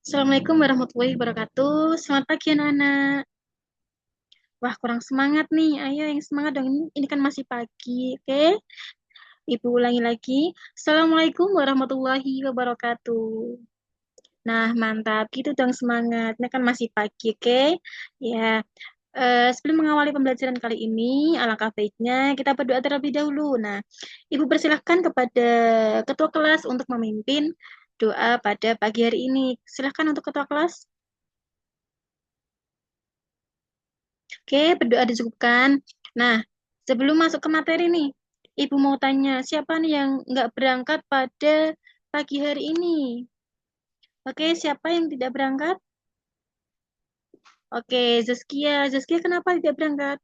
Assalamualaikum warahmatullahi wabarakatuh. Selamat pagi anak-anak. Wah, kurang semangat nih. Ayo yang semangat dong. Ini kan masih pagi, oke? Ibu ulangi lagi. Assalamualaikum warahmatullahi wabarakatuh. Nah, mantap. Gitu dong semangat. Ini kan masih pagi, oke? Ya, sebelum mengawali pembelajaran kali ini, alangkah baiknya kita berdoa terlebih dahulu. Nah, Ibu persilahkan kepada ketua kelas untuk memimpin doa pada pagi hari ini. Silahkan untuk ketua kelas. Oke, berdoa dicukupkan. Nah, sebelum masuk ke materi nih, Ibu mau tanya, siapa nih yang nggak berangkat pada pagi hari ini? Oke, siapa yang tidak berangkat? Oke, Zaskia. Zaskia kenapa tidak berangkat?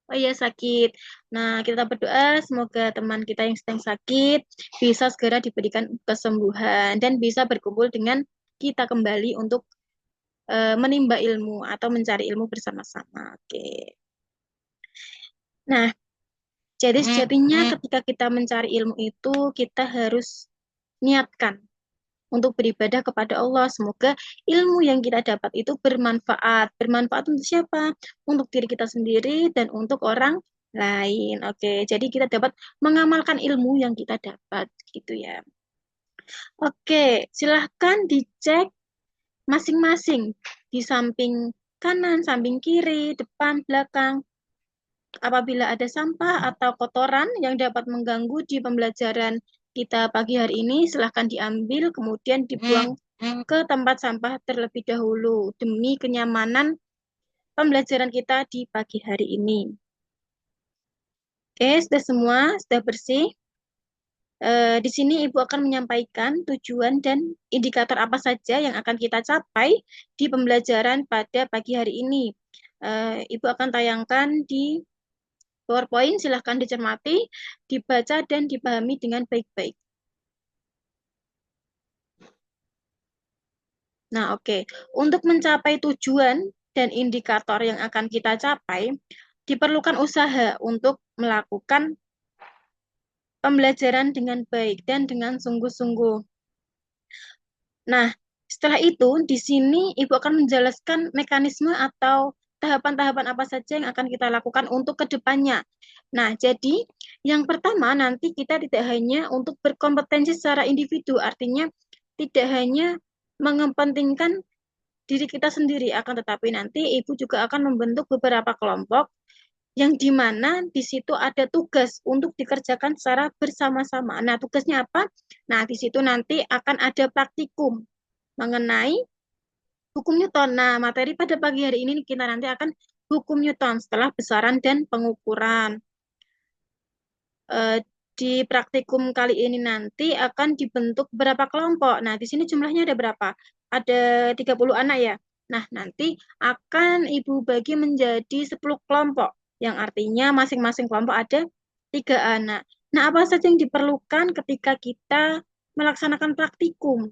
Oh iya, sakit. Nah, kita berdoa semoga teman kita yang sedang sakit bisa segera diberikan kesembuhan dan bisa berkumpul dengan kita kembali untuk menimba ilmu atau mencari ilmu bersama-sama. Oke. Nah, jadi sejatinya ketika kita mencari ilmu itu kita harus niatkan untuk beribadah kepada Allah. Semoga ilmu yang kita dapat itu bermanfaat. Bermanfaat untuk siapa? Untuk diri kita sendiri dan untuk orang lain. Oke, jadi kita dapat mengamalkan ilmu yang kita dapat gitu ya. Oke, silahkan dicek masing-masing di samping kanan, samping kiri, depan, belakang. Apabila ada sampah atau kotoran yang dapat mengganggu di pembelajaran kita pagi hari ini, silahkan diambil, kemudian dibuang ke tempat sampah terlebih dahulu demi kenyamanan pembelajaran kita di pagi hari ini. Oke, sudah semua, sudah bersih. Di sini Ibu akan menyampaikan tujuan dan indikator apa saja yang akan kita capai di pembelajaran pada pagi hari ini. Ibu akan tayangkan di PowerPoint, silahkan dicermati, dibaca, dan dipahami dengan baik-baik. Nah, oke. Untuk mencapai tujuan dan indikator yang akan kita capai, diperlukan usaha untuk melakukan pembelajaran dengan baik dan dengan sungguh-sungguh. Nah, setelah itu, di sini Ibu akan menjelaskan mekanisme atau tahapan-tahapan apa saja yang akan kita lakukan untuk ke depannya. Nah, jadi yang pertama nanti kita tidak hanya untuk berkompetensi secara individu, artinya tidak hanya mengepentingkan diri kita sendiri, akan tetapi nanti Ibu juga akan membentuk beberapa kelompok yang di mana di situ ada tugas untuk dikerjakan secara bersama-sama. Nah, tugasnya apa? Nah, di situ nanti akan ada praktikum mengenai hukum Newton. Nah, materi pada pagi hari ini kita nanti akan hukum Newton setelah besaran dan pengukuran. Eh, di praktikum kali ini nanti akan dibentuk berapa kelompok. Nah, di sini jumlahnya ada berapa? Ada 30 anak ya. Nah, nanti akan Ibu bagi menjadi 10 kelompok, yang artinya masing-masing kelompok ada 3 anak. Nah, apa saja yang diperlukan ketika kita melaksanakan praktikum?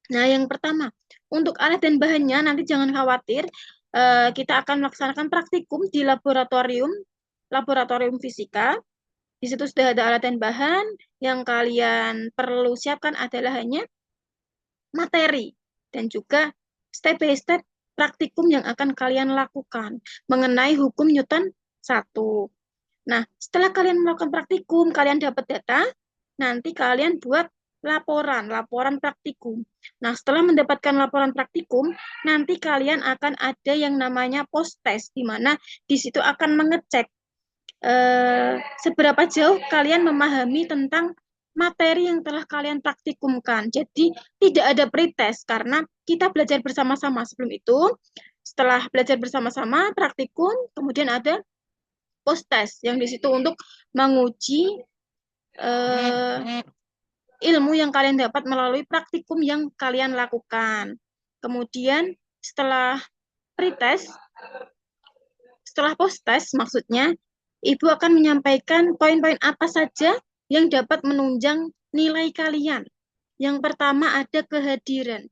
Nah, yang pertama, untuk alat dan bahannya nanti jangan khawatir, kita akan melaksanakan praktikum di laboratorium fisika. Di situ sudah ada alat dan bahan, yang kalian perlu siapkan adalah hanya materi dan juga step by step praktikum yang akan kalian lakukan mengenai hukum Newton 1. Nah, setelah kalian melakukan praktikum, kalian dapat data, nanti kalian buat laporan praktikum. Nah, setelah mendapatkan laporan praktikum, nanti kalian akan ada yang namanya post test, di mana di situ akan mengecek seberapa jauh kalian memahami tentang materi yang telah kalian praktikumkan. Jadi, tidak ada pretest karena kita belajar bersama-sama. Sebelum itu, setelah belajar bersama-sama, praktikum, kemudian ada post test yang di situ untuk menguji eh, ilmu yang kalian dapat melalui praktikum yang kalian lakukan. Kemudian setelah pretest, setelah post test maksudnya, Ibu akan menyampaikan poin-poin apa saja yang dapat menunjang nilai kalian. Yang pertama ada kehadiran,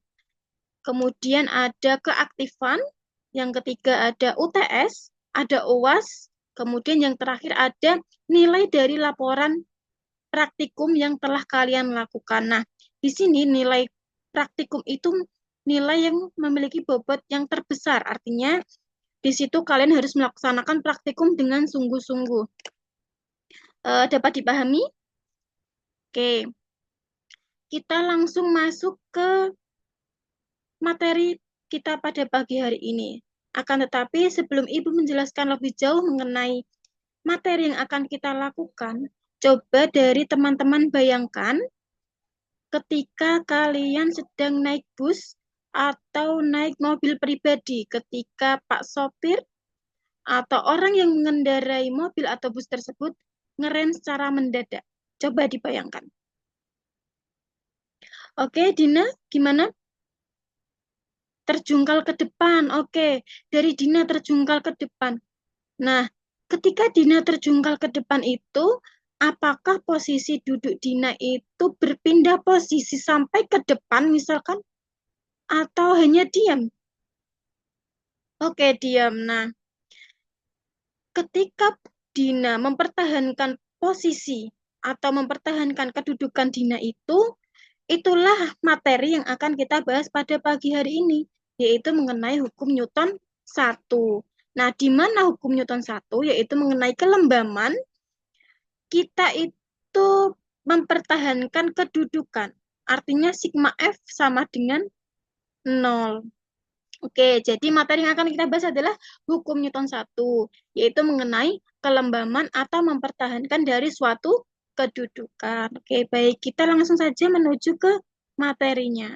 kemudian ada keaktifan, yang ketiga ada UTS, ada UAS, kemudian yang terakhir ada nilai dari laporan praktikum yang telah kalian lakukan. Nah, di sini nilai praktikum itu nilai yang memiliki bobot yang terbesar. Artinya, di situ kalian harus melaksanakan praktikum dengan sungguh-sungguh. Dapat dipahami? Oke, kita langsung masuk ke materi kita pada pagi hari ini. Akan tetapi, sebelum Ibu menjelaskan lebih jauh mengenai materi yang akan kita lakukan, coba dari teman-teman bayangkan ketika kalian sedang naik bus atau naik mobil pribadi, ketika Pak sopir atau orang yang mengendarai mobil atau bus tersebut ngerem secara mendadak. Coba dibayangkan. Oke, Dina, gimana? Terjungkal ke depan. Oke, dari Dina terjungkal ke depan. Nah, ketika Dina terjungkal ke depan itu, apakah posisi duduk Dina itu berpindah posisi sampai ke depan misalkan? Atau hanya diam? Oke, diam. Nah, ketika Dina mempertahankan posisi atau mempertahankan kedudukan Dina itu, itulah materi yang akan kita bahas pada pagi hari ini, yaitu mengenai hukum Newton 1. Nah, di mana hukum Newton 1? Yaitu mengenai kelembaman, kita itu mempertahankan kedudukan. Artinya sigma F sama dengan 0. Oke, jadi materi yang akan kita bahas adalah hukum Newton 1, yaitu mengenai kelembaman atau mempertahankan dari suatu kedudukan. Oke, baik. Kita langsung saja menuju ke materinya.